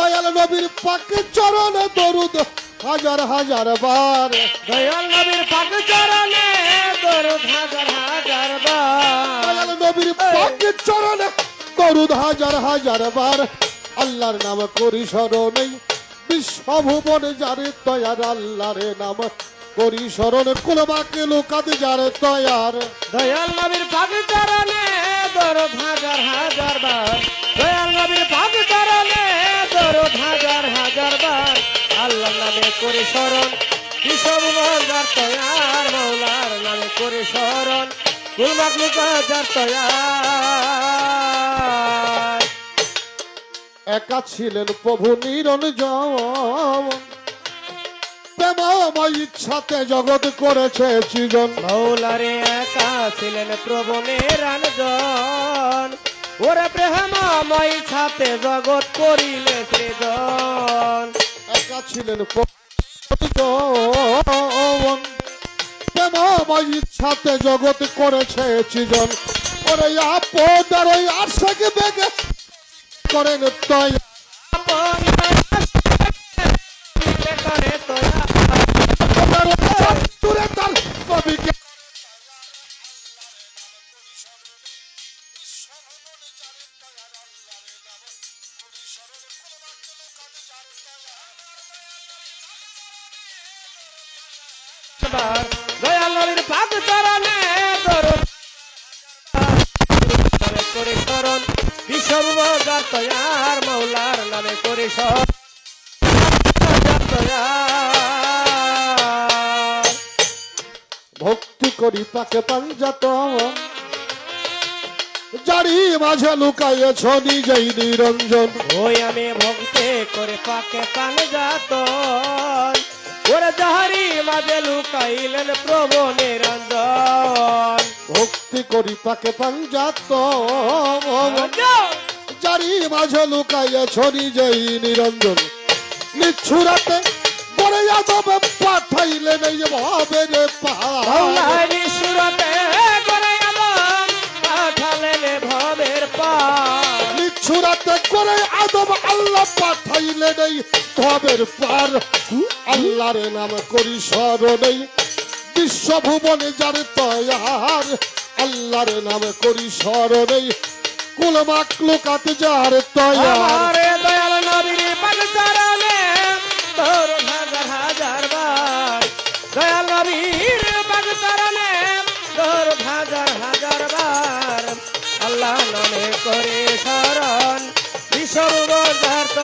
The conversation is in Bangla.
দয়াল নবীর পাক চরণে দরুদ হাজার হাজার বার। দয়াল নবীর পাক চরণে দরুদ হাজার হাজার বার। দয়াল নবীর পাক চরণে দরুদ হাজার হাজার বার। আল্লাহর নাম করি স্মরণে বিশ্বভুবনে যারে তয়ার। আল্লাহর নাম করি স্মরণ কুলবাকে লোকাত যারে তয়ার। দয়াল নবীর পাক চরণে দরুদ হাজার হাজার বার। দয়াল নবীর পাক চরণে দরুদ হাজার হাজার বার। আল্লাহর নামে করি স্মরণ বিশ্বভুবন যার তয়ার। মৌলার নামে করি স্মরণ কুলবাক লোকাত যার তয়ার। একা ছিলেন প্রভু নিরঞ্জন প্রেমময় ইচ্ছাতে জগৎ করেছে সৃজন। মৌলারে একা ছিলেন প্রভু নিরঞ্জন ওরে প্রেমময় ছাতে জগৎ করিলে সৃজন। একা ছিলেন প্রভু নিরঞ্জন প্রেমময় ইচ্ছাতে জগৎ করেছে সৃজন। ওরে আপদার ওই আশাকে বেগে করেন তয়। করে তোয়া দূরে তার কবিকে দয়াল নবীর পাক চরণে দরুদ নামে করে স্মরণ বিশ্বভুবন যার তয়ার। মৌলার নামে করে স্মরণ যার তয়ার। ভক্তি করি তাকে পাঞ্জাত জারি মাঝে লুকাইয়েছ নিজেই নিরঞ্জন। ওই আমি ভক্তি করে পাকে পান যাত ওরে যাহারি মাঝে লুকাইলেন প্রভু নিরঞ্জন। ভক্তি করি তাকে পাঞ্জাত জারি মাঝে লুকাইয়েছ নিজেই নিরঞ্জন। নিচ্ছুরাতে বলে যাদব পাঠাইলেন এই ভাবে রে পাহাড়। মৌলারি সুরতে করে আদম পাঠালেন ভবের পার। নিচ্ছুরাতে করে আদব আল্লাহ পাঠাইলেন এই ভবের পার। আল্লাহর নাম করি স্মরণে বিশ্বভুবনে যার তয়ার। আল্লাহর নাম করি স্মরণে কুল মাকলুকাত যার তয়ার। আমারে দয়াল